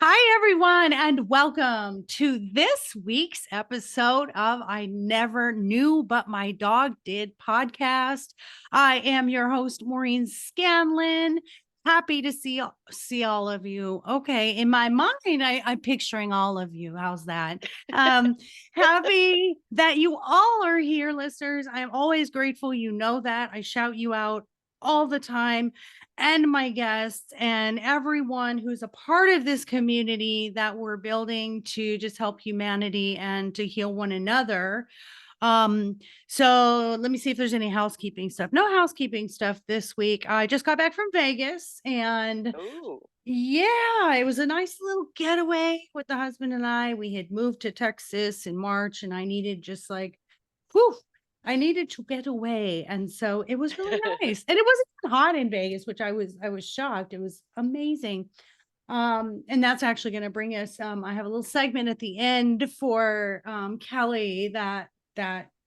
Hi, everyone, and welcome to this week's episode of I Never Knew But My Dog Did podcast. I am your host, Maureen Scanlon. Happy to see all of you. Okay, in my mind, I'm picturing all of you. How's that? Um, Happy that you all are here, listeners. I'm always grateful. You know that. I shout you out all the time, and my guests and everyone who's a part of this community that we're building to just help humanity and to heal one another. Um, so let me see if there's any housekeeping stuff. No housekeeping stuff this week. I just got back from Vegas, and Ooh. yeah, it was a nice little getaway with the husband and I. We had moved to Texas in March, and I needed just like, whew, I needed to get away. And so it was really nice. And it wasn't even hot in Vegas, which I was shocked. It was amazing. And that's actually going to bring us I have a little segment at the end for Kelly that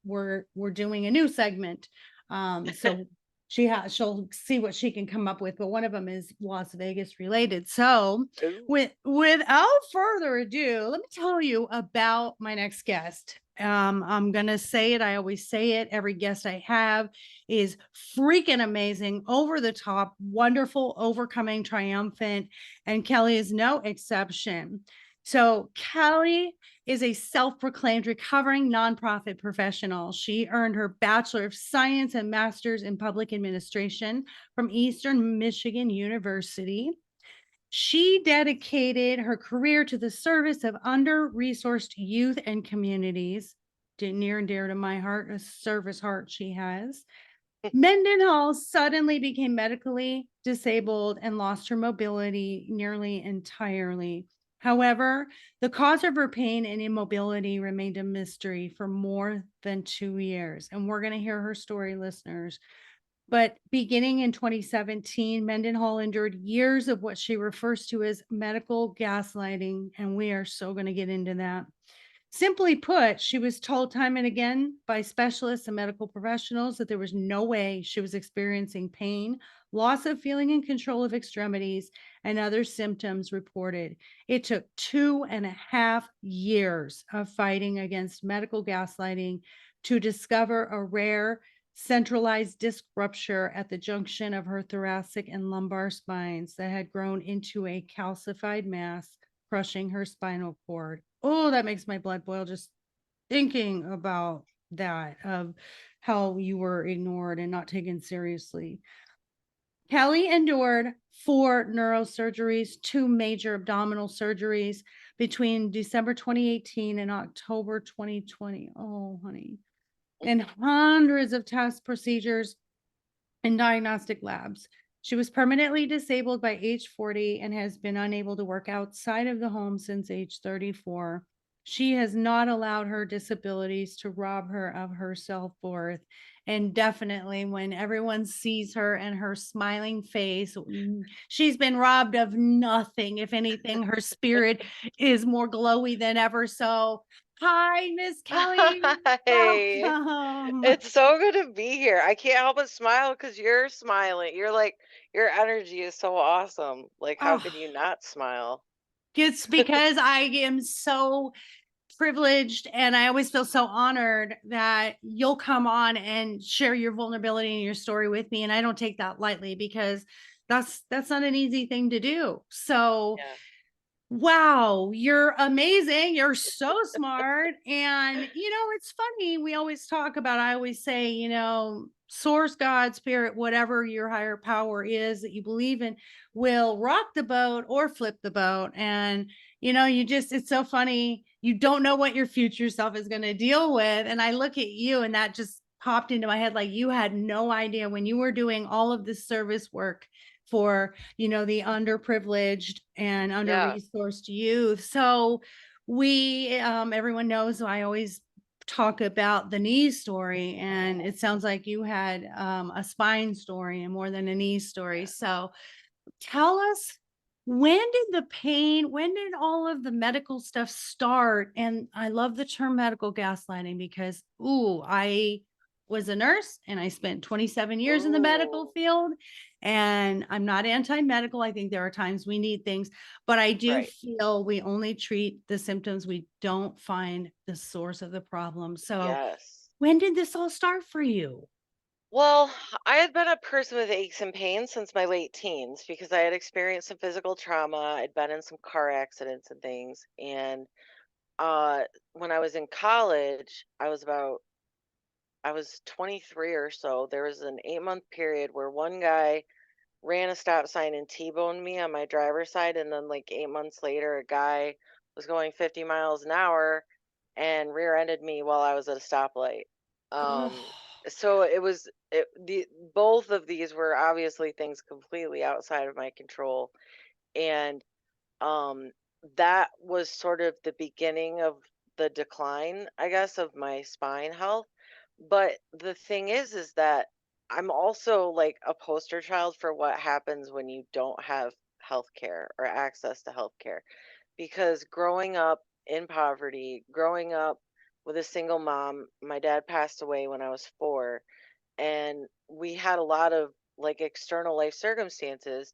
we're doing a new segment. So she'll see what she can come up with, but one of them is Las Vegas related. So Ooh. without further ado, let me tell you about my next guest. I'm gonna say it. I always say it. Every guest I have is freaking amazing, over the top, wonderful, overcoming, triumphant, and Kelly is no exception. So Kelly is a self-proclaimed recovering nonprofit professional. She earned her Bachelor of Science and Master's in Public Administration from Eastern Michigan University. She dedicated her career to the service of under-resourced youth and communities. Near and dear to my heart, a service heart she has. Mendenhall suddenly became medically disabled and lost her mobility nearly entirely. However, the cause of her pain and immobility remained a mystery for more than 2 years. And we're going to hear her story, listeners. But beginning in 2017, Mendenhall endured years of what she refers to as medical gaslighting. And we are so going to get into that. Simply put, she was told time and again by specialists and medical professionals that there was no way she was experiencing pain, loss of feeling and control of extremities, and other symptoms reported. It took 2.5 years of fighting against medical gaslighting to discover a rare centralized disc rupture at the junction of her thoracic and lumbar spines that had grown into a calcified mass, crushing her spinal cord. Oh, that makes my blood boil just thinking about that, of how you were ignored and not taken seriously. Kelly endured 4 neurosurgeries, 2 major abdominal surgeries between December 2018 and October 2020. Oh, honey. And hundreds of test procedures and diagnostic labs. She was permanently disabled by age 40 and has been unable to work outside of the home since age 34. She has not allowed her disabilities to rob her of her self-worth. And definitely, when everyone sees her and her smiling face, she's been robbed of nothing. If anything, her spirit is more glowy than ever. So, hi, Miss Kelly. Hey, Welcome. it's so good to be here. I can't help but smile because you're smiling. You're like, your energy is so awesome. Like, how Oh, can you not smile? it's because I am so privileged, and I always feel so honored that you'll come on and share your vulnerability and your story with me. And I don't take that lightly, because that's not an easy thing to do. So Yeah. wow, you're amazing. You're so smart. And, it's funny. We always talk about, I always say, source, God, spirit, whatever your higher power is that you believe in, will rock the boat or flip the boat. And, it's so funny. You don't know what your future self is going to deal with. And I look at you, and that just popped into my head. Like, you had no idea when you were doing all of this service work for the underprivileged and Yeah. under-resourced youth. So we everyone knows I always talk about the knee story, and it sounds like you had a spine story and more than a knee story. Yeah. So tell us, when did all of the medical stuff start? And I love the term medical gaslighting, because ooh, was a nurse and I spent 27 years in the medical Ooh, field. And I'm not anti medical. I think there are times we need things, but I do right. feel we only treat the symptoms. We don't find the source of the problem. So, Yes. when did this all start for you? Well, I had been a person with aches and pains since my late teens because I had experienced some physical trauma. I'd been in some car accidents and things. And when I was in college, I was 23 or so. There was an 8-month period where one guy ran a stop sign and T-boned me on my driver's side, and then like 8 months later, a guy was going 50 miles an hour and rear-ended me while I was at a stoplight. Um, Oh, so the both of these were obviously things completely outside of my control, and um, that was sort of the beginning of the decline, I guess, of my spine health. But the thing is that I'm also like a poster child for what happens when you don't have health care or access to health care. Because growing up in poverty, growing up with a single mom, my dad passed away when I was 4, and we had a lot of like external life circumstances,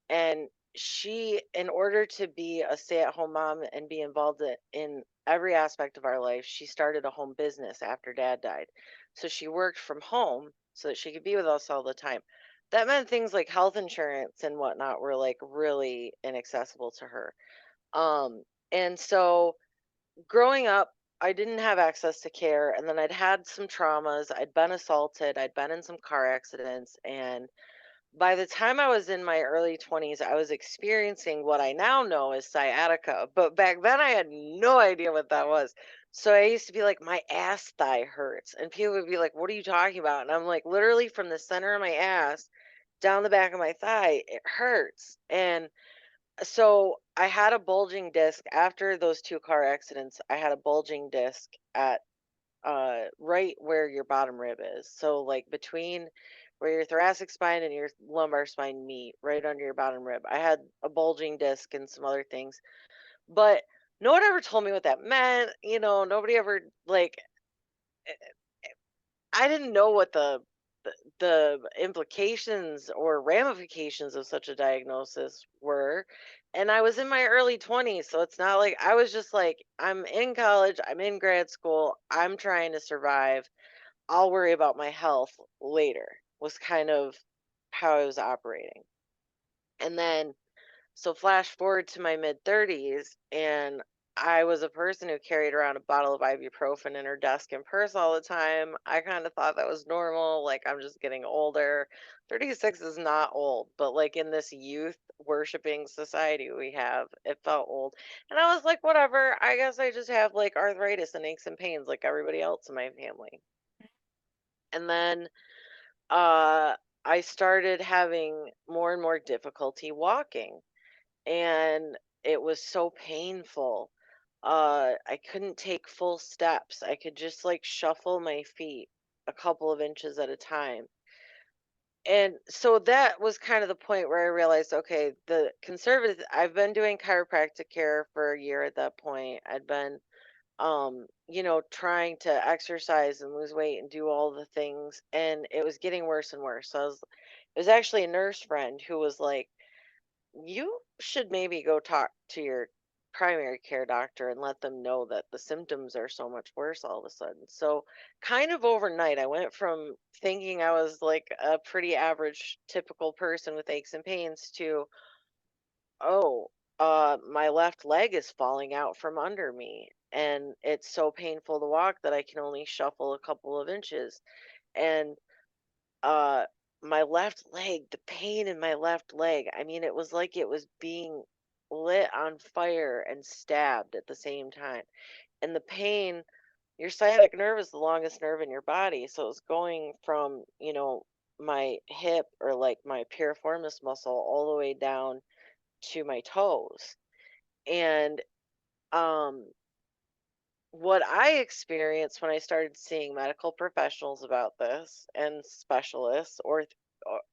and she, in order to be a stay-at-home mom and be involved in every aspect of our life, she started a home business after dad died. So she worked from home so that she could be with us all the time. That meant things like health insurance and whatnot were like really inaccessible to her. um and so growing up, I didn't have access to care, and then I'd had some traumas. I'd been assaulted, I'd been in some car accidents, and by the time I was in my early 20s, I was experiencing what I now know as sciatica. But back then, I had no idea what that was. So I used to be like, my ass thigh hurts. And people would be like, what are you talking about? And I'm like, literally from the center of my ass down the back of my thigh, it hurts. And so I had a bulging disc after those 2 car accidents. I had a bulging disc at right where your bottom rib is. So like between where your thoracic spine and your lumbar spine meet, right under your bottom rib. I had a bulging disc and some other things. But no one ever told me what that meant. Nobody ever like I didn't know what the implications or ramifications of such a diagnosis were. And I was in my early 20s, so it's not like I was just like, I'm in college, I'm in grad school, I'm trying to survive. I'll worry about my health later, was kind of how I was operating. And then, so flash forward to my mid 30s, and I was a person who carried around a bottle of ibuprofen in her desk and purse all the time. I kind of thought that was normal, like I'm just getting older. 36 is not old, but like in this youth worshiping society we have, it felt old. And I was like, whatever, I guess I just have like arthritis and aches and pains like everybody else in my family. And then uh, I started having more and more difficulty walking, and it was so painful. I couldn't take full steps. I could just like shuffle my feet a couple of inches at a time. And so that was kind of the point where I realized, okay, I've been doing chiropractic care for a year at that point. I'd been trying to exercise and lose weight and do all the things, and it was getting worse and worse. It was actually a nurse friend who was like, you should maybe go talk to your primary care doctor and let them know that the symptoms are so much worse all of a sudden. So, kind of overnight, I went from thinking I was like a pretty average, typical person with aches and pains to, oh, my left leg is falling out from under me. And it's so painful to walk that I can only shuffle a couple of inches. And uh my left leg, the pain in my left leg, I mean, it was like it was being lit on fire and stabbed at the same time. And the pain, your sciatic nerve is the longest nerve in your body, so it's going from, my hip or like my piriformis muscle all the way down to my toes. And um what I experienced when I started seeing medical professionals about this and specialists,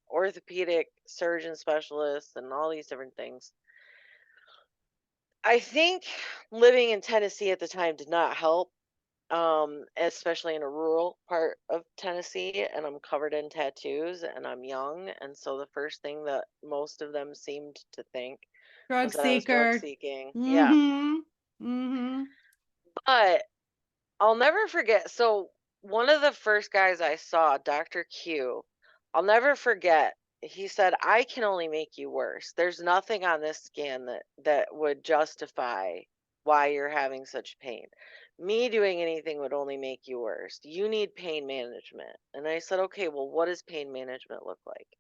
orthopedic surgeon specialists, and all these different things, I think living in Tennessee at the time did not help. especially in a rural part of Tennessee, and I'm covered in tattoos and I'm young, and so the first thing that most of them seemed to think Drug was that I was drug seeker. seeking. Yeah. Mm-hmm. Mm-hmm. But I'll never forget. So one of the first guys I saw, Dr. Q, I'll never forget. He said, "I can only make you worse. There's nothing on this scan that would justify why you're having such pain. Me doing anything would only make you worse. You need pain management." And I said, "Okay, well, what does pain management look like?"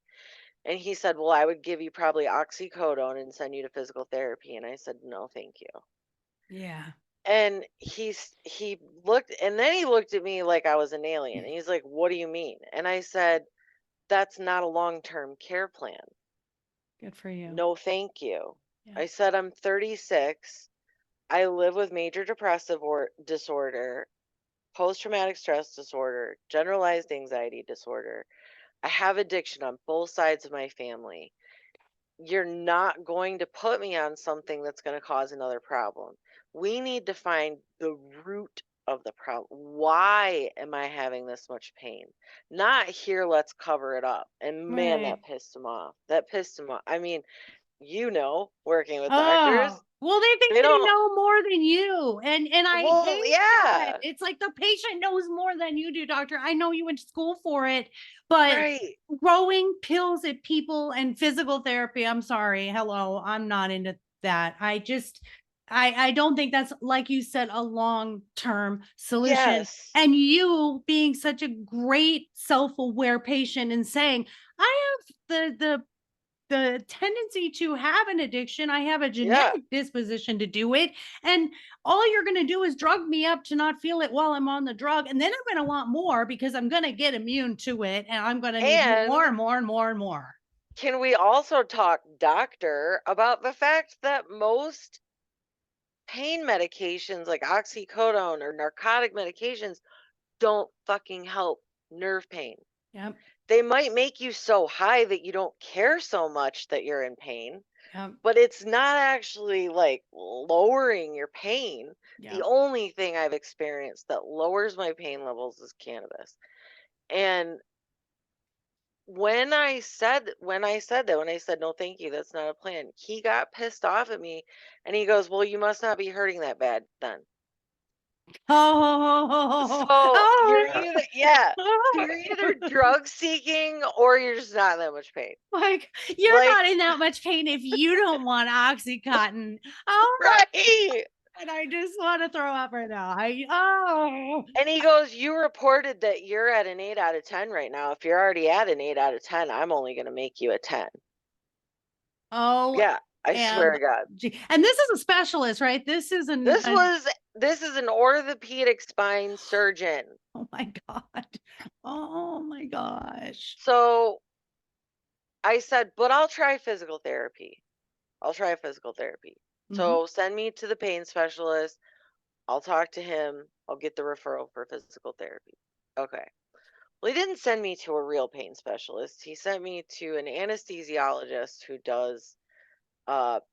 And he said, "Well, I would give you probably oxycodone and send you to physical therapy." And I said, "No, thank you." Yeah. And he looked, and then he looked at me like I was an alien. And he's like, "What do you mean?" And I said, "That's not a long-term care plan. Good for you. No, thank you." Yeah. I said, "I'm 36. I live with major depressive or disorder, post-traumatic stress disorder, generalized anxiety disorder. I have addiction on both sides of my family. You're not going to put me on something that's going to cause another problem. We need to find the root of the problem. Why am I having this much pain? Not here, let's cover it up." And man, Right. that pissed him off. That pissed him off. I mean, working with Oh, doctors, well, they think they they don't, know more than you. And I well, hate that. yeah, It's like the patient knows more than you do, doctor. I know you went to school for it, but right. throwing pills at people and physical therapy, I'm sorry. Hello, I'm not into that. I don't think that's, like you said, a long-term solution. Yes. And you being such a great self-aware patient and saying, I have the tendency to have an addiction. I have a Yeah. genetic disposition to do it. And all you're going to do is drug me up to not feel it while I'm on the drug. And then I'm going to want more because I'm going to get immune to it. And I'm going to need more And and more and more and more. can we also talk, doctor, about the fact that most pain medications like oxycodone or narcotic medications don't fucking help nerve pain? Yep. They might make you so high that you don't care so much that you're in pain, Yep. but it's not actually like lowering your pain. The Yep. only thing I've experienced that lowers my pain levels is cannabis. And when I said, "No, thank you, that's not a plan," he got pissed off at me and he goes, "Well, you must not be hurting that bad then." Oh, So you're oh, either, yeah, so you're either drug seeking or you're just not in that much pain. like you're Like, not in that much pain if you don't want Oxycontin. Oh my right. God, I just want to throw up right now. Oh, And he goes, "You reported that you're at an 8 out of 10 right now. If you're already at an 8 out of 10, I'm only going to make you a 10." oh, Yeah, I swear to God. and this is a specialist, right? This is This was this is an orthopedic spine surgeon. oh my God. Oh my gosh. So I said, "But I'll try physical therapy. I'll try physical therapy. Mhm. So send me to the pain specialist. I'll talk to him. I'll get the referral for physical therapy." Okay. Well, he didn't send me to a real pain specialist. He sent me to an anesthesiologist who does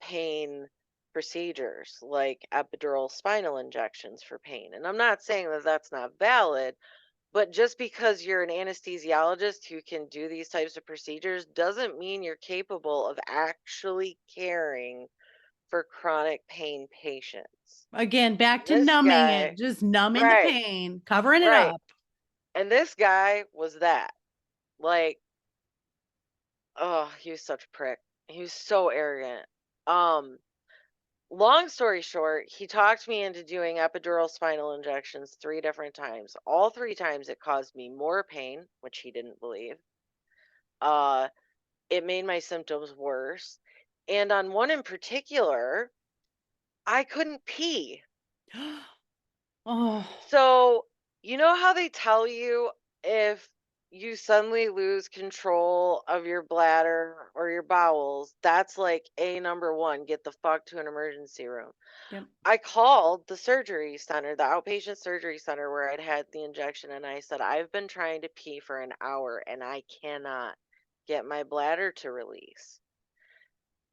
pain procedures like epidural spinal injections for pain. And I'm not saying that that's not valid, but just because you're an anesthesiologist who can do these types of procedures doesn't mean you're capable of actually caring for chronic pain patients. Again, back to This numbing guy, it, just numbing the right, pain, covering it right. up. And this guy was that. Like, oh, he was such a prick. He was so arrogant. Um, Long story short, he talked me into doing epidural spinal injections 3 different times. All 3 times it caused me more pain, which he didn't believe. Uh, it made my symptoms worse. And on one in particular, I couldn't pee. Oh, So, you know how they tell you if you suddenly lose control of your bladder or your bowels, that's like a number one, get the fuck to an emergency room. yep. I called the surgery center, the outpatient surgery center where I'd had the injection, and I said, "I've been trying to pee for an hour and I cannot get my bladder to release.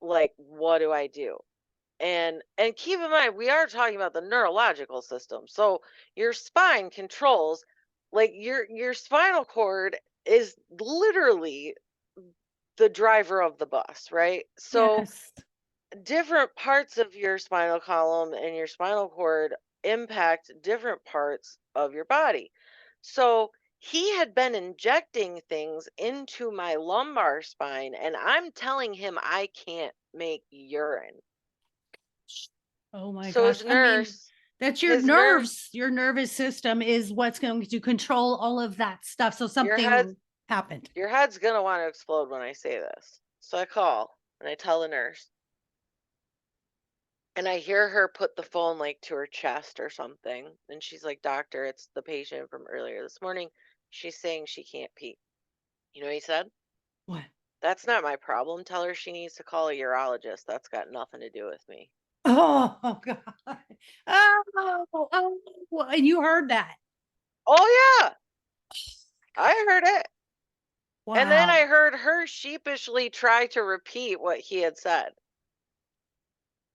Like, what do I do?" And keep in mind, we are talking about the neurological system. So your spine controls, like, your spinal cord is literally the driver of the bus, right? So Yes. different parts of your spinal column and your spinal cord impact different parts of your body. So he had been injecting things into my lumbar spine, and I'm telling him I can't make urine. Oh my So gosh. I mean, that's your his nurse, nerves. Your nervous system is what's going to control all of that stuff. So your head, something happened. your head's gonna want to explode when I say this. So I call and I tell the nurse, and I hear her put the phone like to her chest or something. And she's like, "Doctor, it's the patient from earlier this morning. She's saying she can't pee." You know what he said? What? "That's not my problem. Tell her she needs to call a urologist. That's got nothing to do with me." Oh, God. Oh, and you heard that. Oh, yeah, I heard it. And then Wow. I heard her sheepishly try to repeat what he had said.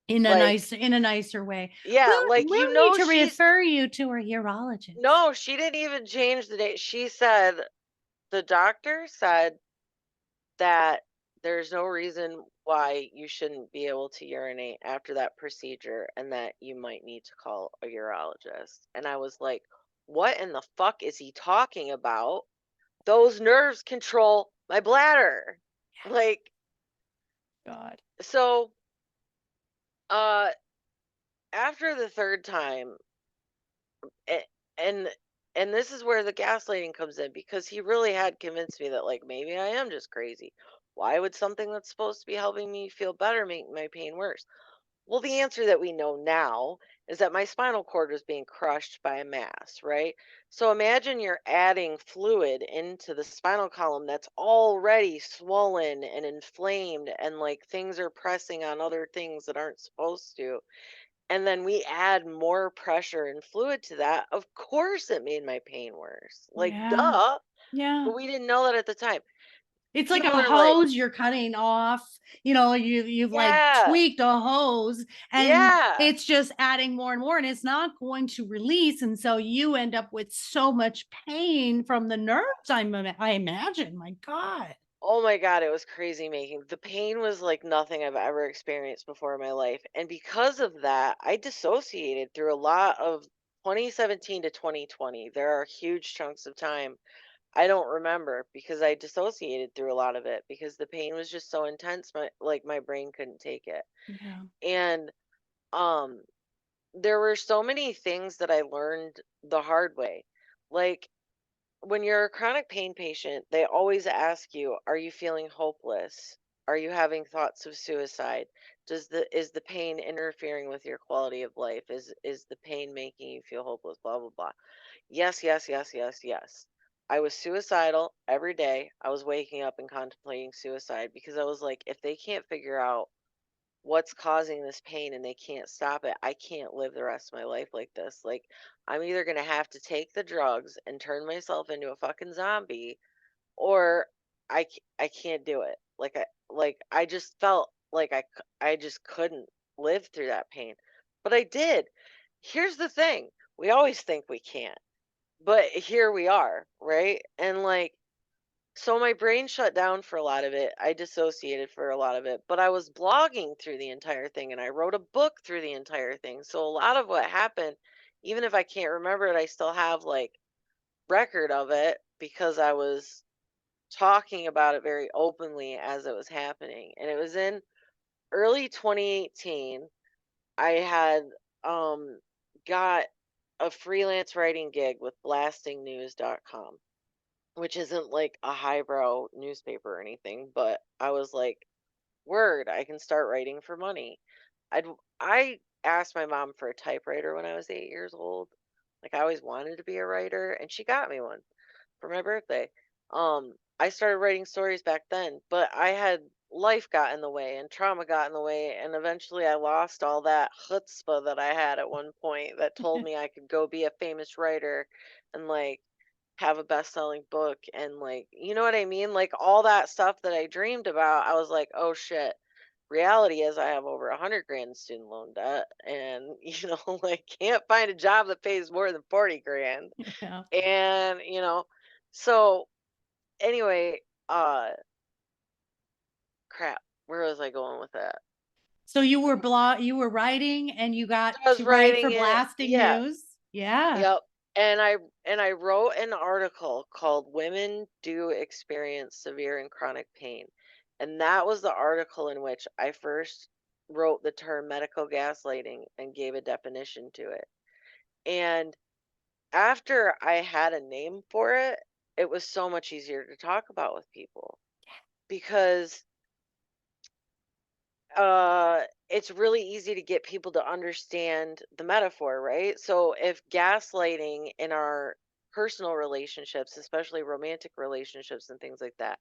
Like, In a nicer way. yeah, like, We'll need to she's, refer you to a urologist. no, she didn't even change the date. She said, the doctor said that there's no reason why you shouldn't be able to urinate after that procedure and that you might need to call a urologist. And I was like, what in the fuck is he talking about? Those nerves control my bladder. Like, God. so uh after the third time, a- and and this is where the gaslighting comes in, because he really had convinced me that, like, maybe I am just crazy. Why would something that's supposed to be helping me feel better make my pain worse? Well, the answer that we know now is that my spinal cord was being crushed by a mass, right? So imagine you're adding fluid into the spinal column that's already swollen and inflamed, and like things are pressing on other things that aren't supposed to. And then we add more pressure and fluid to that. Of course, it made my pain worse. Like, Yeah. duh. Yeah. But we didn't know that at the time. It's like People a are like, hose you're cutting off. You've like yeah, tweaked a hose and yeah. it's just adding more and more and it's not going to release. And so you end up with so much pain from the nerves, I imagine. My God. Oh my God, it was crazy making. The pain was like nothing I've ever experienced before in my life. And because of that, I dissociated through a lot of 2017 to 2020. There are huge chunks of time I don't remember because I dissociated through a lot of it because the pain was just so intense, my brain couldn't take it. Yeah. And um there were so many things that I learned the hard way. Like, when you're a chronic pain patient, they always ask you, are you feeling hopeless? Are you having thoughts of suicide? Is the pain interfering with your quality of life? Is the pain making you feel hopeless? Blah blah blah. Yes, yes, yes, yes, yes. I was suicidal every day. I was waking up and contemplating suicide because I was like, if they can't figure out what's causing this pain and they can't stop it, I can't live the rest of my life like this. Like, I'm either going to have to take the drugs and turn myself into a fucking zombie, or I can't do it. I just felt like I just couldn't live through that pain. But I did. Here's the thing. We always think we can't. But here we are, right? And like, so my brain shut down for a lot of it. I dissociated for a lot of it, but I was blogging through the entire thing and I wrote a book through the entire thing. So a lot of what happened, even if I can't remember it, I still have like record of it because I was talking about it very openly as it was happening. And it was in early 2018. I had um got a freelance writing gig with blastingnews.com, which isn't like a highbrow newspaper or anything, but I was like, word, I can start writing for money. I'd I asked my mom for a typewriter when I was 8 years old. Like, I always wanted to be a writer, and she got me one for my birthday. I started writing stories back then, but I had life got in the way and trauma got in the way, and eventually I lost all that chutzpah that I had at one point that told me I could go be a famous writer and like have a best-selling book, and like, you know what I mean? Like, all that stuff that I dreamed about, I was like, "Oh shit. reality is I have over 100 grand in student loan debt, and like, can't find a job that pays more than 40 grand. Yeah. And so anyway, crap, where was I going with that? So you were writing and you got I was to write for writing it, blasting yeah. news? Yeah. Yep. And I wrote an article called "Women Do Experience Severe and Chronic Pain." And that was the article in which I first wrote the term medical gaslighting and gave a definition to it. And after I had a name for it, it was so much easier to talk about with people, because it's really easy to get people to understand the metaphor, right? So if gaslighting in our personal relationships, especially romantic relationships and things like that,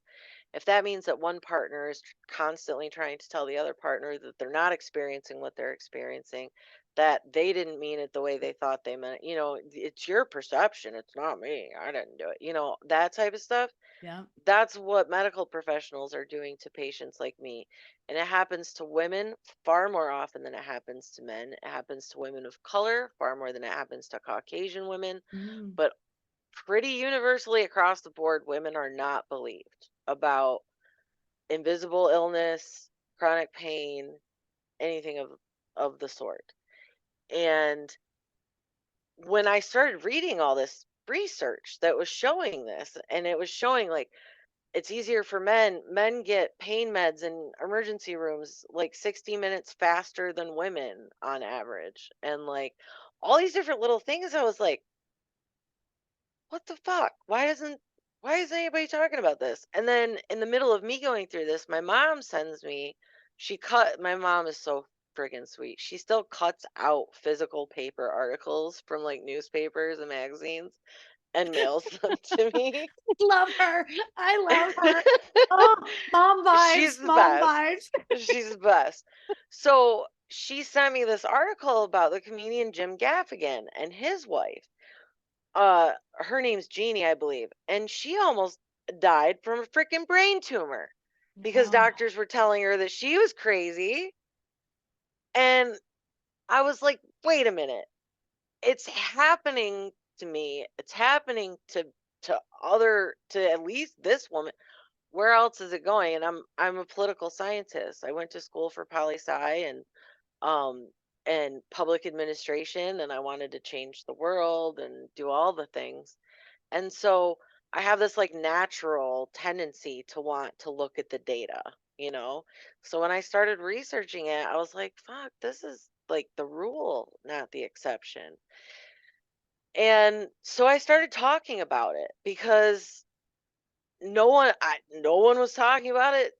if that means that one partner is constantly trying to tell the other partner that they're not experiencing what they're experiencing, that they didn't mean it the way they thought they meant it, it's your perception, it's not me, I didn't do it, that type of stuff. Yeah. That's what medical professionals are doing to patients like me. And it happens to women far more often than it happens to men. It happens to women of color far more than it happens to Caucasian women. Mm. But pretty universally across the board, women are not believed about invisible illness, chronic pain, anything of the sort. And when I started reading all this research that was showing this, and it was showing like it's easier for men. Men get pain meds in emergency rooms like 60 minutes faster than women on average. And like all these different little things, I was like, what the fuck? Why isn't anybody talking about this? And then in the middle of me going through this, my mom sends me, my mom is so friggin' sweet. She still cuts out physical paper articles from like newspapers and magazines and mails them to me. Love her. I love her. Oh, mom vibes, She's the mom best. vibes. She's the best. So she sent me this article about the comedian Jim Gaffigan and his wife. Her name's Jeannie, I believe, and she almost died from a freaking brain tumor because Oh, doctors were telling her that she was crazy. And I was like, wait a minute, it's happening to me. It's happening to at least this woman. Where else is it going? And I'm a political scientist. I went to school for poli sci um and public administration, and I wanted to change the world and do all the things. And so I have this like natural tendency to want to look at the data, you know? So when I started researching it, I was like, fuck, this is like the rule, not the exception. And so I started talking about it because no one was talking about it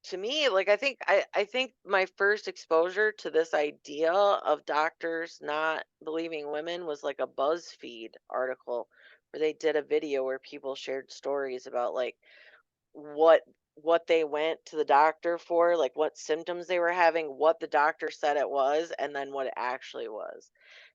to me. Like I think my first exposure to this idea of doctors not believing women was like a BuzzFeed article where they did a video where people shared stories about like what what they went to the doctor for, like what symptoms they were having, what the doctor said it was, and then what it actually was.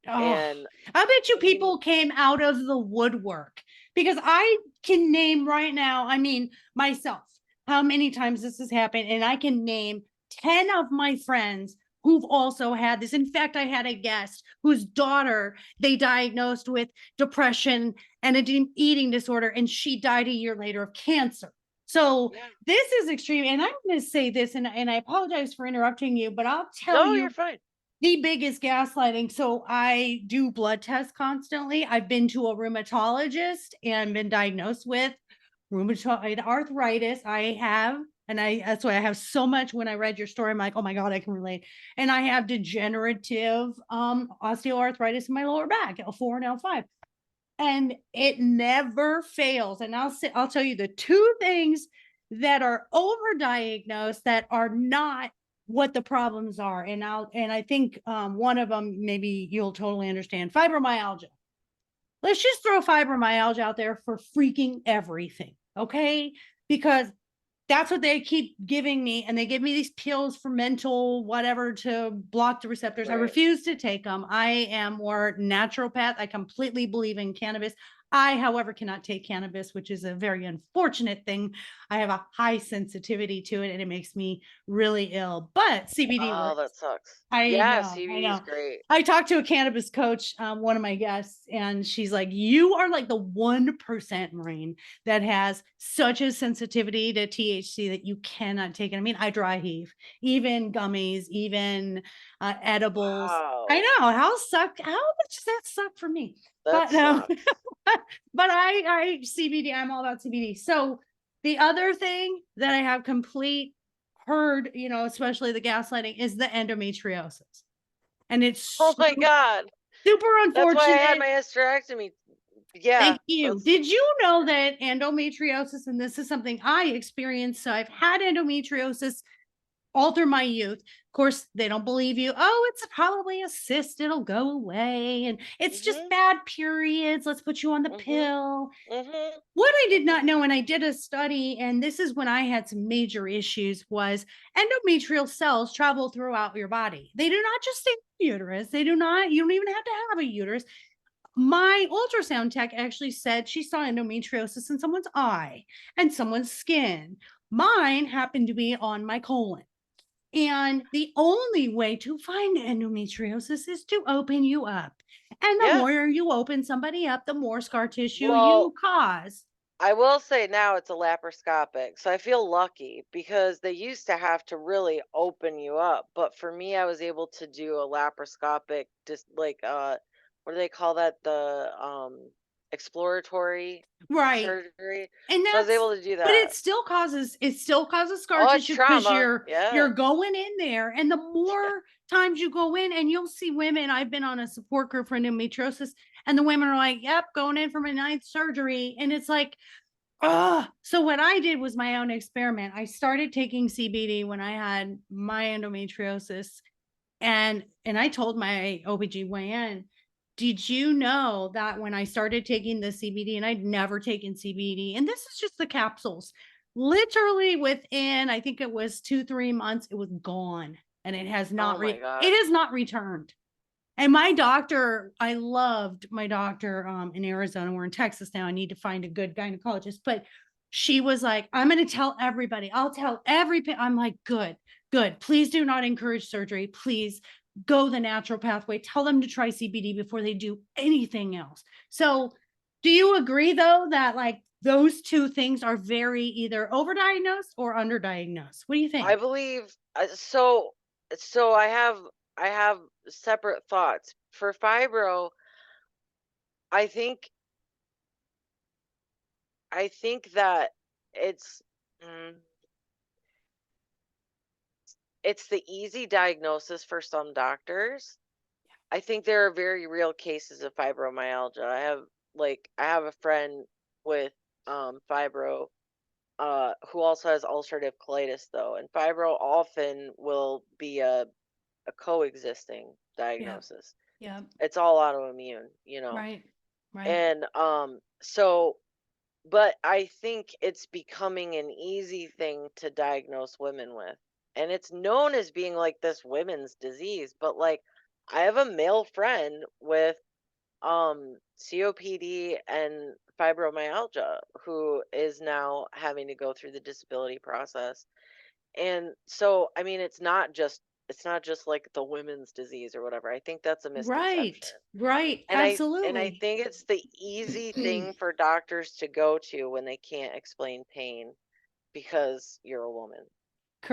oh, And I bet you you people came out of the woodwork because I can name right now, I mean, myself, how many times this has happened. And I can name 10 of my friends who've also had this. In fact, I had a guest whose daughter they diagnosed with depression and an eating disorder, and she died a year later of cancer. So yeah. this is extreme. And I'm going to say this, and I apologize for interrupting you, but I'll tell No, you're you fine. the biggest gaslighting. So I do blood tests constantly. I've been to a rheumatologist and been diagnosed with rheumatoid arthritis. I have, and that's why I have so much. When I read your story, I'm like, oh my God, I can relate. And I have degenerative osteoarthritis in my lower back, L4 and L5. And it never fails. And I'll tell you the two things that are overdiagnosed that are not what the problems are. And I think one of them maybe you'll totally understand: fibromyalgia. Let's just throw fibromyalgia out there for freaking everything, okay? Because that's what they keep giving me, and they give me these pills for mental whatever to block the receptors. I Right. refuse to take them. I am more naturopath. I completely believe in cannabis. I, however, cannot take cannabis, which is a very unfortunate thing. I have a high sensitivity to it and it makes me really ill. But CBD Oh, that works. sucks. I Yeah, know, I CBD is know. great. I talked to a cannabis coach, one of my guests, and she's like, "You are like the 1%, Maureen, that has such a sensitivity to THC that you cannot take it." I mean, I dry heave, even gummies, even edibles. I Wow, know how much does that suck for me? that But sucks. but I CBD. I'm all about CBD. So the other thing that I have complete heard, especially the gaslighting, is the endometriosis. And Oh it's my God. super That's why I had unfortunate. my hysterectomy. Yeah, Thank you. that's Did you know that endometriosis, and this is something I experienced, so I've had endometriosis all through my youth. Of course, they don't believe you. Oh, it's probably a cyst, it'll go away. And it's just mhm, bad periods. Let's put you on the mhm, pill. mhm, What I did not mhm. know, and I did a study, and this is when I had some major issues, was endometrial cells travel throughout your body. They do not just stay in the uterus. They do not, you don't even have to have a uterus. My ultrasound tech actually said she saw endometriosis in someone's eye and someone's skin. Mine happened to be on my colon. And the only way to find endometriosis is to open you up. And the Yeah. more you open somebody up, the more scar tissue Well, you cause. I will say now it's a laparoscopic, so I feel lucky because they used to have to really open you up. But for me, I was able to do a laparoscopic, just like what do they call that? The exploratory Right. surgery. And So I was that's, able to do but that. it still causes scar Oh, it's tissue because trauma. you're Yeah. going in there. And the more times you go in, and you'll see women, I've been on a support group for endometriosis, and the women are like, yep, going in for my ninth surgery. And it's like, oh, so what I did was my own experiment. I started taking CBD when I had my endometriosis, and I told my OBGYN, did you know that when I started taking the CBD, and I'd never taken CBD, and this is just the capsules, literally within, I think it was 2-3 months, it was gone. And Oh my God. it has not returned. And my doctor, I loved my doctor in Arizona. We're in Texas now. I need to find a good gynecologist. But she was like, I'm going to tell everybody. I'll tell I'm like, good, good. Please do not encourage surgery. Please go the natural pathway. Tell them to try CBD before they do anything else. So, do you agree though that like those two things are very either overdiagnosed or underdiagnosed? What do you I think? believe so I have separate thoughts. For fibro, I think that it's mm, it's the easy diagnosis for some doctors. I think there are very real cases of fibromyalgia. I have a friend with fibro who also has ulcerative colitis though, and fibro often will be a coexisting Yeah. diagnosis. Yeah. It's all autoimmune, Right. Right. And so but I think it's becoming an easy thing to diagnose women with. And it's known as being like this women's disease, but like I have a male friend with COPD and fibromyalgia who is now having to go through the disability process. And so I mean it's not just like the women's disease or whatever. I think that's a misconception. Right, right, And I absolutely. think it's the easy thing for doctors to go to when they can't explain pain because you're a woman.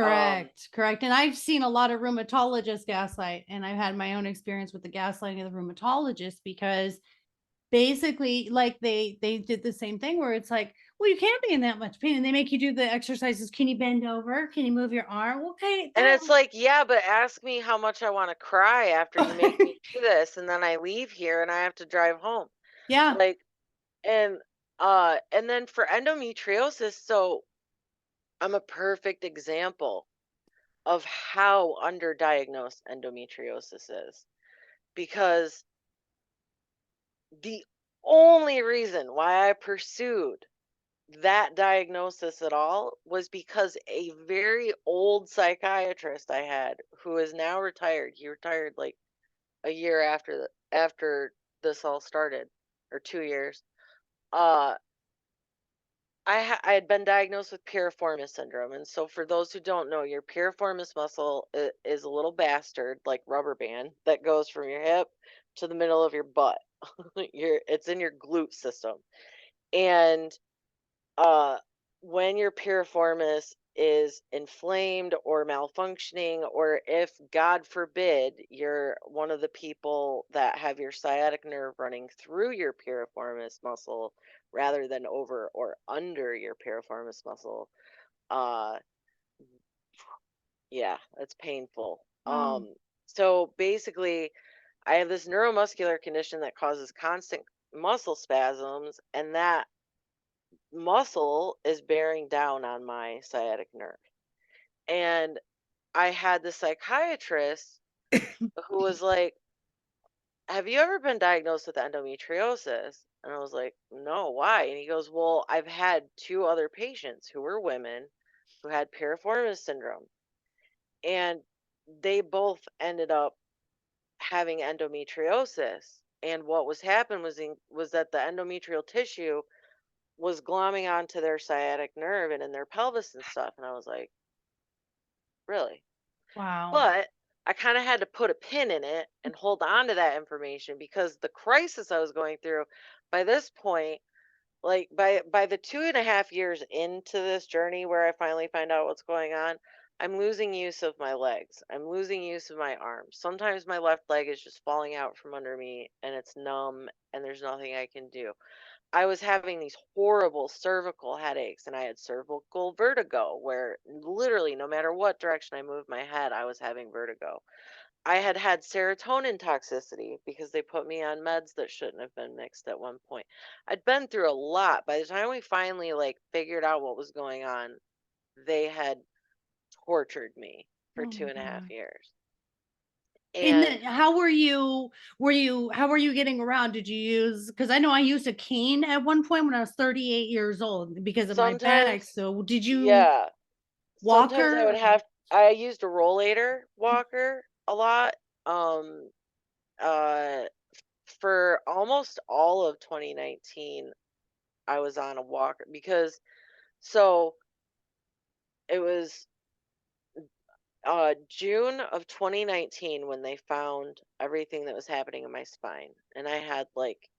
Um, Correct, correct, and I've seen a lot of rheumatologists gaslight, and I've had my own experience with the gaslighting of the rheumatologist because basically, like, they did the same thing where it's like, "Well, you can't be in that much pain," and they make you do the exercises. "Can you bend over? Can you move your arm?" Okay, and that it's like, yeah, but ask me how much I want to cry after you make me do this, and then I leave here and I have to drive home. Yeah, Like, and then for endometriosis, so I'm a perfect example of how underdiagnosed endometriosis is because the only reason why I pursued that diagnosis at all was because a very old psychiatrist I had who is now retired. He retired like a year after this all started, or 2 years. uh I had been diagnosed with piriformis syndrome, and so for those who don't know, your piriformis muscle is a little bastard like rubber band that goes from your hip to the middle of your butt. It's in your glute system, and uh, when your piriformis is inflamed or malfunctioning, or if, God forbid, you're one of the people that have your sciatic nerve running through your piriformis muscle rather than over or under your piriformis muscle, uh, yeah, it's painful. Oh, So basically, I have this neuromuscular condition that causes constant muscle spasms, and that muscle is bearing down on my sciatic nerve. And I had the psychiatrist who was like, "Have you ever been diagnosed with endometriosis?" And I was like, "No, why?" And he goes, "Well, I've had two other patients who were women who had piriformis syndrome, and they both ended up having endometriosis. And what was happened was that the endometrial tissue was glomming onto their sciatic nerve and in their pelvis and stuff." And I was like, "Really?" wow. But I kind of had to put a pin in it and hold on to that information because the crisis I was going through by this point, like by the 2.5 years into this journey where I finally find out what's going on, I'm losing use of my legs. I'm losing use of my arms. Sometimes my left leg is just falling out from under me and it's numb and there's nothing I can do. I was having these horrible cervical headaches and I had cervical vertigo where literally no matter what direction I moved my head, I was having vertigo. I had had serotonin toxicity because they put me on meds that shouldn't have been mixed at one point. I'd been through a lot. By the time we finally like figured out what was going on, they had tortured me for Oh two my and a half God. years. And And then how were you getting around? Did you use, because I know I used a cane at one point when I was 38 years old because of my back. sometimes, So did you yeah, walk sometimes her? I used a rollator walker a lot. Um, uh, for almost all of 2019, I was on a walker because so it was June of 2019 when they found everything that was happening in my spine, and I had like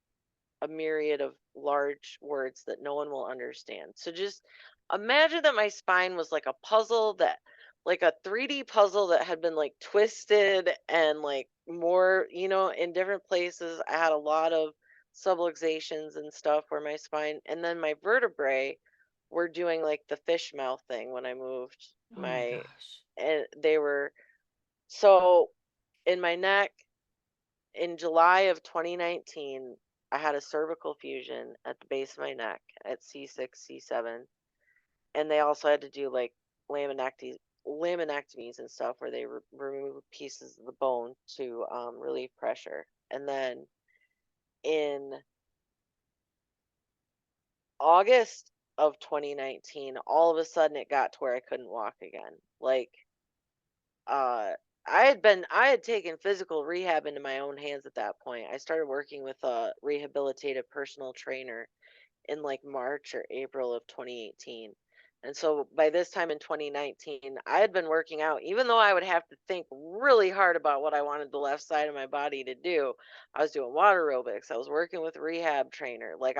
a myriad of large words that no one will understand. So just imagine that my spine was like a puzzle that, like a 3D puzzle that had been like twisted and like more, in different places. I had a lot of subluxations and stuff where my spine, and then my vertebrae were doing like the fish mouth thing when I moved Oh my my, gosh. and they were so in my neck in July of 2019, I had a cervical fusion at the base of my neck at C6, C7, and they also had to do like laminectomies and stuff where they remove pieces of the bone to relieve pressure. And then in August of 2019, all of a sudden it got to where I couldn't walk again. Like uh I had taken physical rehab into my own hands at that point. I started working with a rehabilitative personal trainer in like March or April of 2018. And so by this time in 2019, I had been working out, even though I would have to think really hard about what I wanted the left side of my body to do. I was doing water aerobics. I was working with a rehab trainer. Like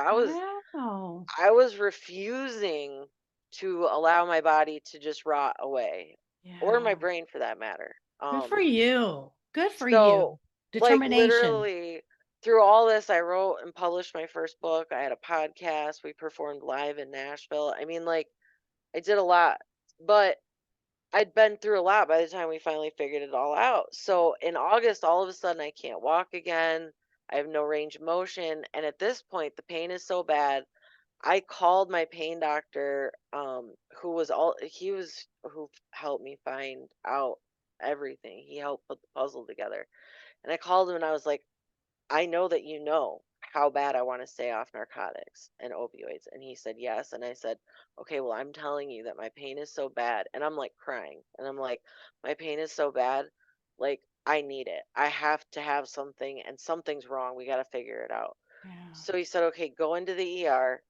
Wow. I was refusing to allow my body to just rot away, or my Yeah. brain for that matter. Good for you. Good for So you. like Determination. literally through all this, I wrote and published my first book. I had a podcast. We performed live in Nashville. I mean, like I did a lot, but I'd been through a lot by the time we finally figured it all out. So in August, all of a sudden, I can't walk again. I have no range of motion. And at this point, the pain is so bad. I called my pain doctor, he was who helped me find out everything. He helped put the puzzle together. And I called him and I was like, "I know that you know how bad I want to stay off narcotics and opioids." And he said, "Yes." And I said, "Okay, well, I'm telling you that my pain is so bad." And I'm like crying. And I'm like, "My pain is so bad. Like, I need it. I have to have something, and something's wrong. We got to figure it out." Yeah. So he said, okay, go into the ER,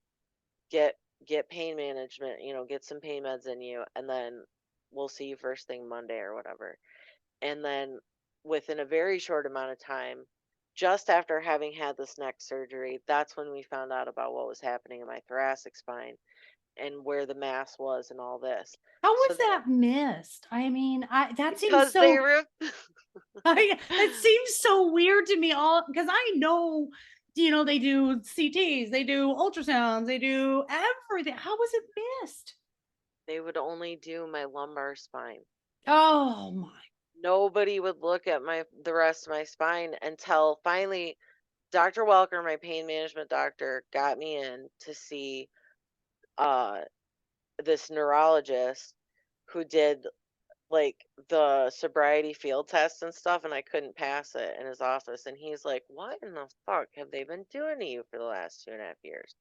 get get pain management, get some pain meds in you, and then we'll see you first thing Monday or whatever. And then within a very short amount of time, just after having had this neck surgery, that's when we found out about what was happening in my thoracic spine and where the mass was and all this. How So was then that missed? I mean, that seems because they so were that seems so weird to me all because I know, they do CTs, they do ultrasounds, they do everything. How was it missed? they would only do my lumbar spine. Oh my. Nobody would look at the rest of my spine until finally Dr. Welker, my pain management doctor, got me in to see uh this neurologist who did like the sobriety field tests and stuff, and I couldn't pass it in his office. And he's like, "What in the fuck have they been doing to you for the last 2.5 years?"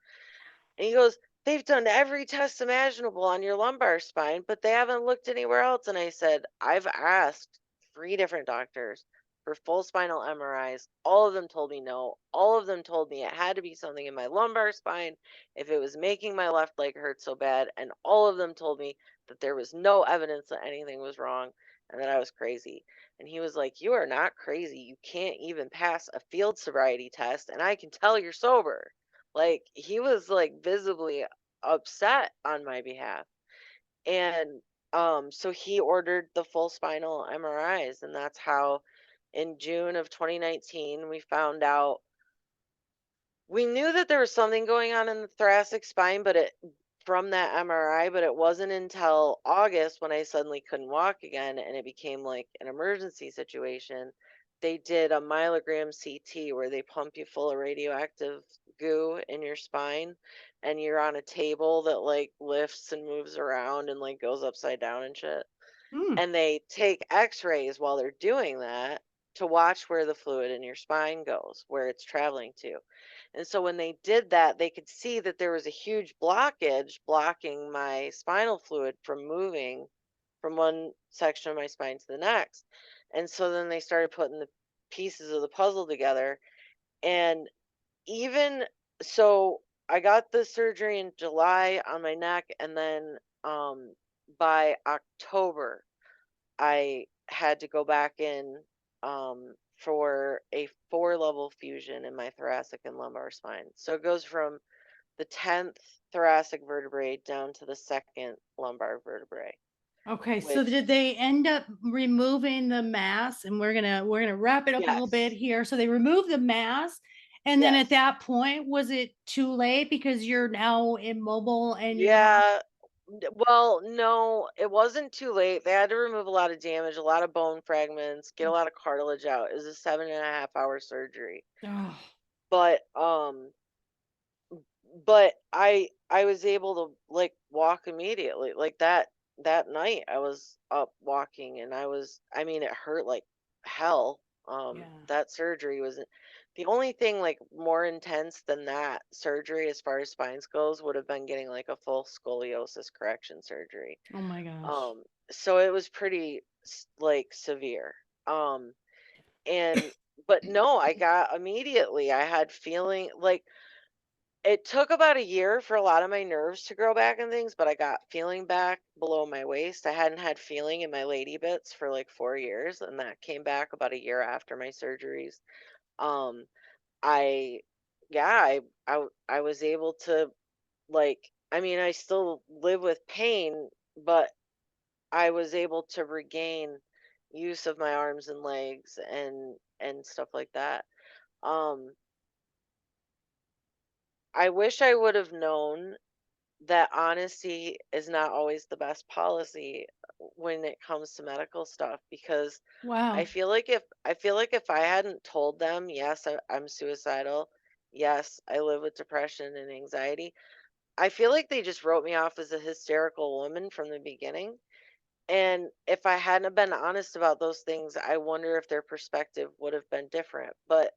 And he goes, "They've done every test imaginable on your lumbar spine, but they haven't looked anywhere else." And I said, "I've asked 3 different doctors for full spinal MRIs. All of them told me no. All of them told me it had to be something in my lumbar spine if it was making my left leg hurt so bad. And all of them told me that there was no evidence that anything was wrong and that I was crazy." And he was like, "You are not crazy. You can't even pass a field sobriety test, and I can tell you're sober." Like, he was, like, visibly upset on my behalf, and, so he ordered the full spinal MRIs, and that's how in June of 2019, we knew that there was something going on in the thoracic spine, but it from that MRI, but it wasn't until August when I suddenly couldn't walk again and it became like an emergency situation. They did a myelogram CT where they pump you full of radioactive goo in your spine and you're on a table that like lifts and moves around and like goes upside down and shit. Mm. And they take x-rays while they're doing that to watch where the fluid in your spine goes, where it's traveling to. And so when they did that, they could see that there was a huge blockage blocking my spinal fluid from moving from one section of my spine to the next. And so then they started putting the pieces of the puzzle together. And even so, I got the surgery in July on my neck, and then by October, I had to go back in for a 4 level fusion in my thoracic and lumbar spine. So it goes from the 10th thoracic vertebrae down to the second lumbar vertebrae, Okay, so which, did they end up removing the mass? And we're gonna wrap it up a little bit yes, here. So they removed the mass, and then at yes, that point, was it too late because you're now immobile and you have yeah. Well, no, it wasn't too late. They had to remove a lot of damage, a lot of bone fragments, get a lot of cartilage out. It was a 7.5 hour surgery. oh, But but I was able to like walk immediately. Like that night I was up walking and I mean it hurt like hell. yeah. That surgery was the only thing like more intense than that surgery as far as spines goes would have been getting like a full scoliosis correction surgery. Oh my gosh. Um so it was pretty like severe. Um and but no, I got immediately I had feeling like it took about a year for a lot of my nerves to grow back and things, but I got feeling back below my waist. I hadn't had feeling in my lady bits for like 4 years, and that came back about a year after my surgeries. Um, I, yeah, I was able to like, I mean, I still live with pain, but I was able to regain use of my arms and legs and stuff like that. Um, I wish I would have known that honesty is not always the best policy when it comes to medical stuff because Wow. I feel like if I hadn't told them, yes, I'm suicidal, yes, I live with depression and anxiety, I feel like they just wrote me off as a hysterical woman from the beginning. And if I hadn't have been honest about those things, I wonder if their perspective would have been different. But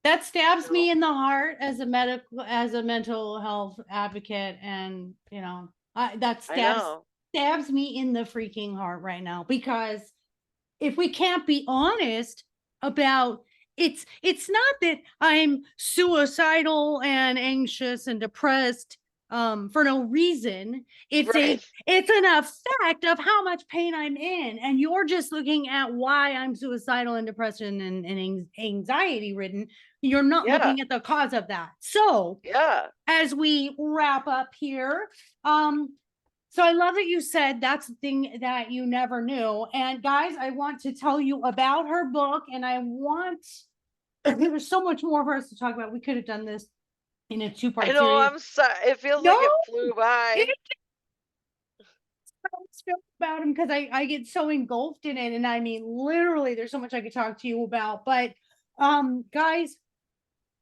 That stabs no, me in the heart as a mental health advocate, and that I know. stabs me in the freaking heart right now because if we can't be honest about it's not that I'm suicidal and anxious and depressed for no reason. Right. It's an effect of how much pain I'm in. And you're just looking at why I'm suicidal and depressed and anxiety ridden. You're not Yeah. looking at the cause of that. So Yeah. as we wrap up here, so I love that you said that's the thing that you never knew. And guys, I want to tell you about her book, and I want there was so much more for us to talk about. We could have done this in a two I part know, series. I'm sorry. It feels No, like it flew it by. feel about him because I get so engulfed in it. And I mean, literally, there's so much I could talk to you about. But guys,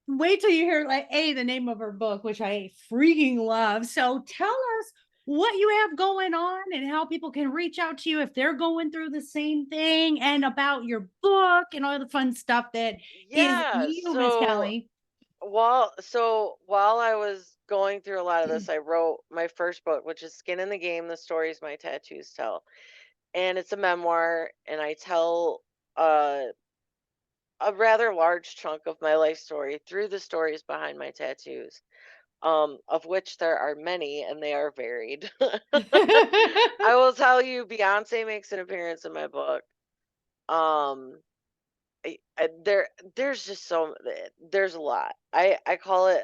wait till you hear like the name of her book, which I freaking love. So tell us what you have going on and how people can reach out to you if they're going through the same thing, and about your book and all the fun stuff that is Yeah. you, Miss Kelly. While I was going through a lot of this, I wrote my first book, which is Skin in the Game: The Stories My Tattoos Tell. And it's a memoir, and I tell uh a rather large chunk of my life story through the stories behind my tattoos, of which there are many and they are varied. I will tell you, Beyonce makes an appearance in my book. Um, there's just there's a lot. I call it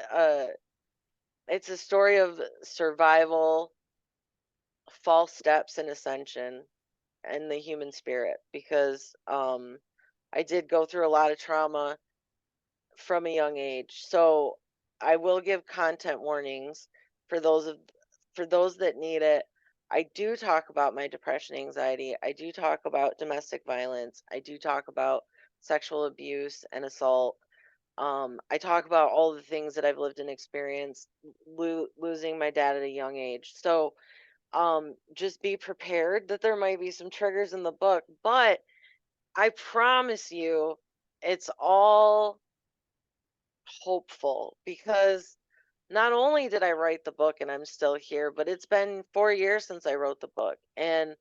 it's a story of survival, false steps, and ascension, and the human spirit, because I did go through a lot of trauma from a young age. So I will give content warnings for for those that need it. I do talk about my depression, anxiety. I do talk about domestic violence. I do talk about sexual abuse and assault. I talk about all the things that I've lived and experienced, losing my dad at a young age. So just be prepared that there might be some triggers in the book, but I promise you, it's all hopeful, because not only did I write the book and I'm still here, but it's been 4 years since I wrote the book. And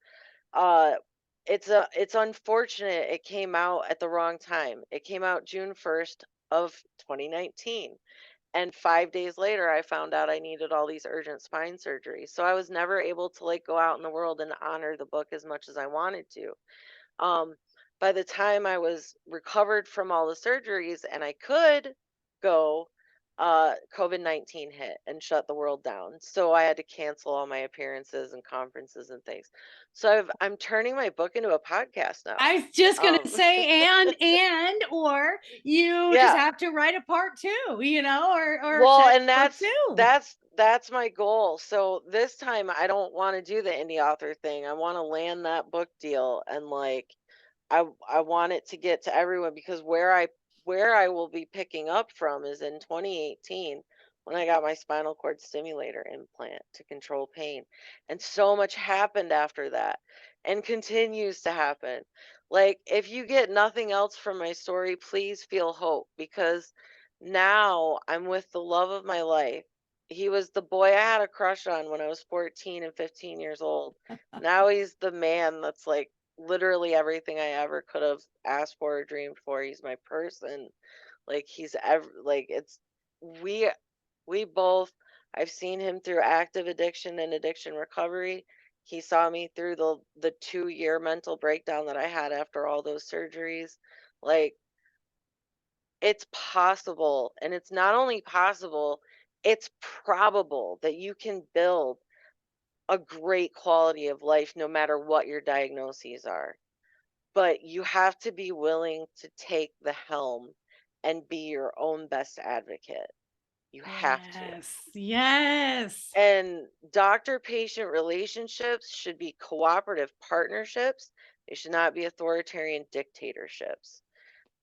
uh it's unfortunate it came out at the wrong time. It came out June 1st of 2019. And 5 days later I found out I needed all these urgent spine surgeries. So I was never able to like go out in the world and honor the book as much as I wanted to. Um, by the time I was recovered from all the surgeries and I could go, COVID-19 hit and shut the world down. So I had to cancel all my appearances and conferences and things. So I'm turning my book into a podcast now. I was just gonna Um, say, or you just yeah. have to write a part two, or Well, second and book two. that's my goal. So this time I don't want to do the indie author thing. I want to land that book deal, and like I want it to get to everyone, because where I will be picking up from is in 2018, when I got my spinal cord stimulator implant to control pain. And so much happened after that and continues to happen. Like, if you get nothing else from my story, please feel hope, because now I'm with the love of my life. He was the boy I had a crush on when I was 14 and 15 years old. Now he's the man that's like literally everything I ever could have asked for or dreamed for. He's my person. Like it's we we both I've seen him through active addiction and addiction recovery. He saw me through the 2 year mental breakdown that I had after all those surgeries. Like, it's possible, and it's not only possible, it's probable that you can build a great quality of life no matter what your diagnoses are. But you have to be willing to take the helm and be your own best advocate. You have to. Yes, yes. And doctor patient relationships should be cooperative partnerships. They should not be authoritarian dictatorships.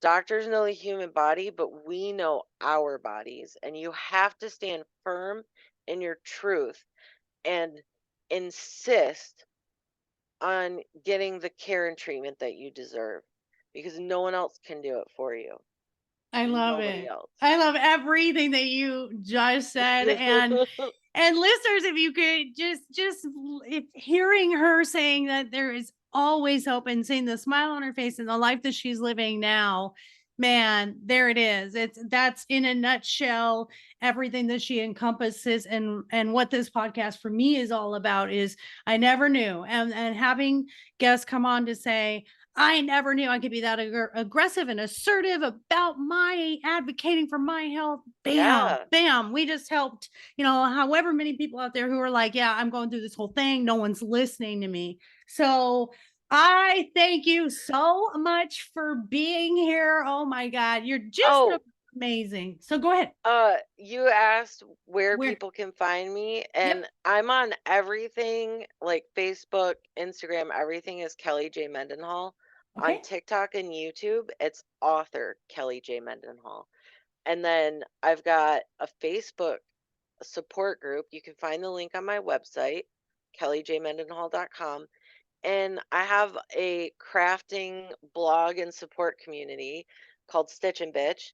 Doctors know the human body, but we know our bodies. And you have to stand firm in your truth and insist on getting the care and treatment that you deserve, because no one else can do it for you. I love Nobody it. else. I love everything that you just said. And listeners, if you could just if hearing her saying that there is always hope and seeing the smile on her face and the life that she's living now, Man, there it is. That's in a nutshell everything that she encompasses, and what this podcast for me is all about is I never knew, and having guests come on to say I never knew I could be that aggressive and assertive about my advocating for my health. Bam, Yeah. bam. We just helped, however many people out there who are like, yeah, I'm going through this whole thing. No one's listening to me. So I thank you so much for being here. Oh my God, you're just Oh, amazing. So go ahead. you asked where Where? people can find me, Yep. and I'm on everything like Facebook, Instagram, everything is Kelly J. Mendenhall. On Okay. TikTok and YouTube, it's author Kelly J. Mendenhall. And then I've got a Facebook support group. You can find the link on my website, kellyjmendenhall.com. And I have a crafting blog and support community called Stitch and Bitch.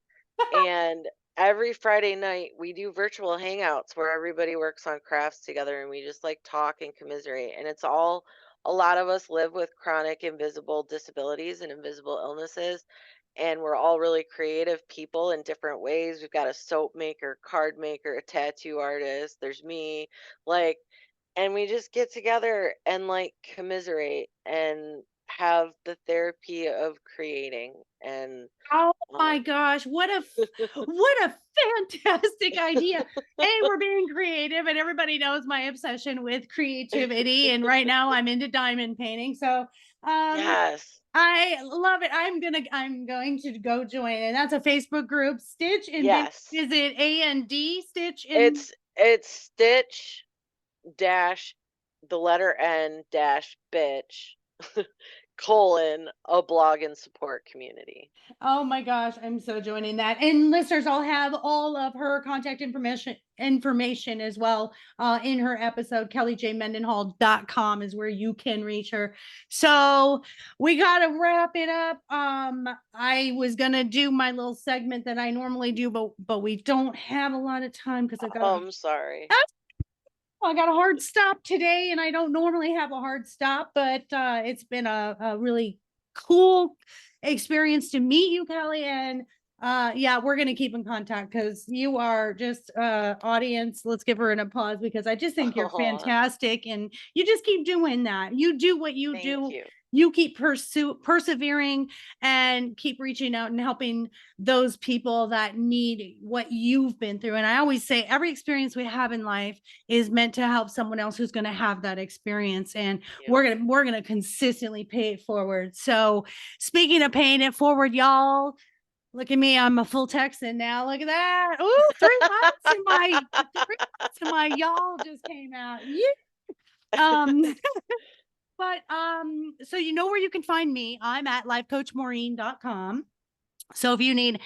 And every Friday night we do virtual hangouts where everybody works on crafts together and we just like talk and commiserate. And it's all, a lot of us live with chronic invisible disabilities and invisible illnesses. And we're all really creative people in different ways. We've got a soap maker, card maker, a tattoo artist. There's me. Like, and we just get together and like commiserate and have the therapy of creating. And Oh my um gosh, what a fantastic idea. We're being creative, and everybody knows my obsession with creativity, and right now I'm into diamond painting. So yes, I love it. I'm going to go join, and that's a Facebook group, Stitch and Bitch. yes. Is it A&D Stitch and It's Stitch dash the letter N dash bitch colon a blog and support community. Oh my gosh, I'm so joining that. And listeners, I'll have all of her contact information as well in her episode. kellyjmendenhall.com is where you can reach her. So we got to wrap it up. I was going to do my little segment that I normally do, but we don't have a lot of time because I'm sorry. I got a hard stop today, and I don't normally have a hard stop, but it's been a really cool experience to meet you, Kelly. And yeah, we're gonna keep in contact because you are just audience. Let's give her an applause because I just think you're Oh, fantastic, and you just keep doing that. You do what you thank do. you. You keep persevering and keep reaching out and helping those people that need what you've been through. And I always say every experience we have in life is meant to help someone else who's going to have that experience, and Yep. we're going to consistently pay it forward. So speaking of paying it forward, y'all, look at me, I'm a full Texan now. Look at that. Ooh, 3 months and my y'all just came out. Yeah. um but so you know where you can find me. I'm at lifecoachmaureen.com. So if you need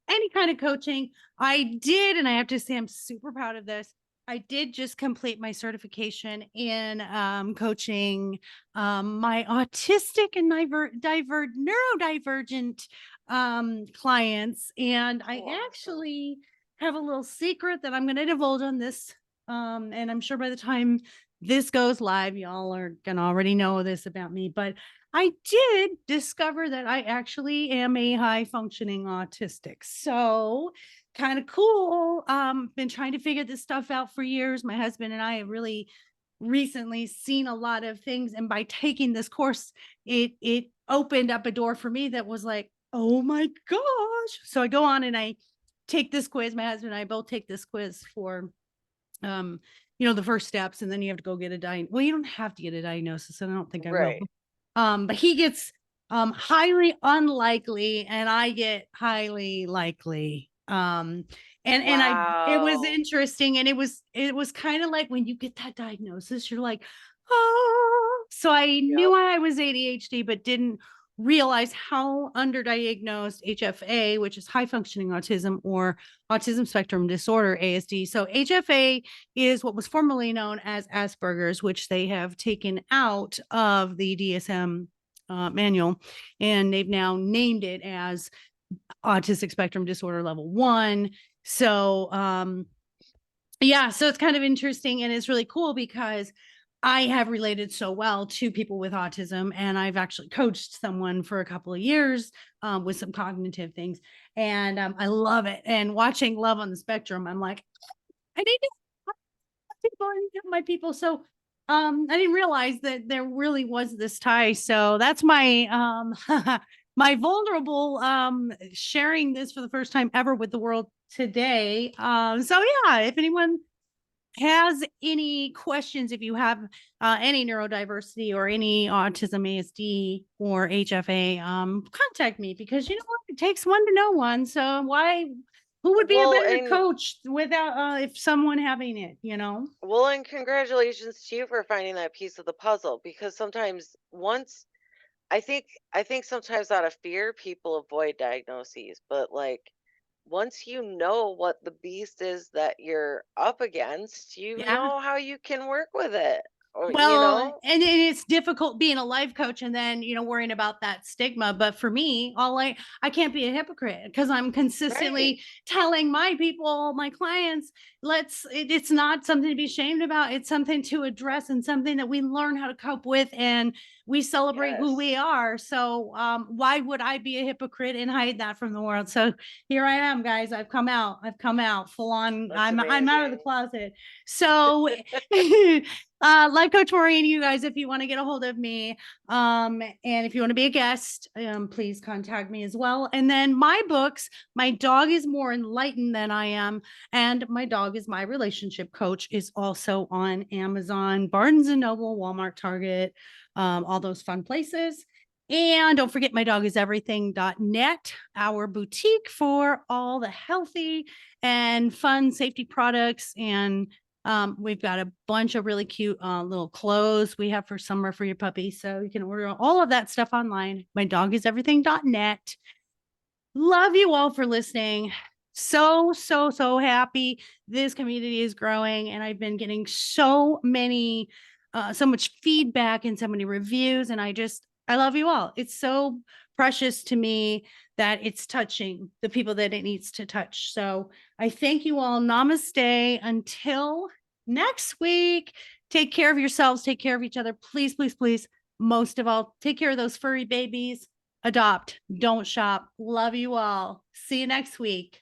any kind of coaching, I did, and I have to say I'm super proud of this. I did just complete my certification in coaching my autistic and neurodivergent clients, and I Oh, awesome. actually have a little secret that I'm going to divulge on this. And I'm sure by the time this goes live, y'all are gonna already know this about me, but I did discover that I actually am a high functioning autistic. So kind of cool. Been trying to figure this stuff out for years. My husband and I have really recently seen a lot of things. And by taking this course, it opened up a door for me that was like, oh my gosh. So I go on and I take this quiz. My husband and I both take this quiz for um the first steps, and then you have to go get well, you don't have to get a diagnosis, and I don't think I will. Right. But he gets highly unlikely, and I get highly likely. And it was Wow. interesting, and it was kind of like when you get that diagnosis, you're like, oh. So I knew Yep. I was ADHD, but didn't realize how underdiagnosed HFA, which is high functioning autism, or autism spectrum disorder, ASD. So HFA is what was formerly known as Asperger's, which they have taken out of the DSM manual, and they've now named it as autistic spectrum disorder level 1. So yeah, so it's kind of interesting, and it's really cool because I have related so well to people with autism, and I've actually coached someone for a couple of years with some cognitive things, and I love it. And watching Love on the Spectrum, I'm like, I need to help people, I need to help my people. So I didn't realize that there really was this tie. So that's my my vulnerable sharing this for the first time ever with the world today. So yeah, if anyone has any questions, if you have any neurodiversity or any autism, ASD, or HFA, contact me, because you know what? It takes one to know one. So why, who would be a Well, better and coach without if someone having it, you know? well, and congratulations to you for finding that piece of the puzzle, because sometimes once I think sometimes out of fear people avoid diagnoses, but like once you know what the beast is that you're up against, you Yeah. know how you can work with it. Or Well, and it's difficult being a life coach and then, worrying about that stigma. But for me, I can't be a hypocrite because I'm right. consistently telling my people, my clients, it's not something to be ashamed about. It's something to address and something that we learn how to cope with, and we celebrate who we Yes. are. So why would I be a hypocrite and hide that from the world? So here I am, guys. I've come out full on. That's I'm out of the amazing. closet. So life coach Maureen, you guys, if you want to get a hold of me, and if you want to be a guest, please contact me as well. And then my books, My Dog is More Enlightened Than I Am, and My Dog is My Relationship Coach, is also on Amazon, Barnes and Noble, Walmart, Target, all those fun places. And don't forget, mydogiseverything.net, our boutique for all the healthy and fun safety products. And we've got a bunch of really cute little clothes we have for summer for your puppy. So you can order all of that stuff online. Mydogiseverything.net. Love you all for listening. So happy this community is growing. And I've been getting so much feedback and so many reviews. And I love you all. It's so precious to me that it's touching the people that it needs to touch. So I thank you all. Namaste. Until next week, take care of yourselves, take care of each other. Please, please, please. Most of all, take care of those furry babies. Adopt, don't shop. Love you all. See you next week.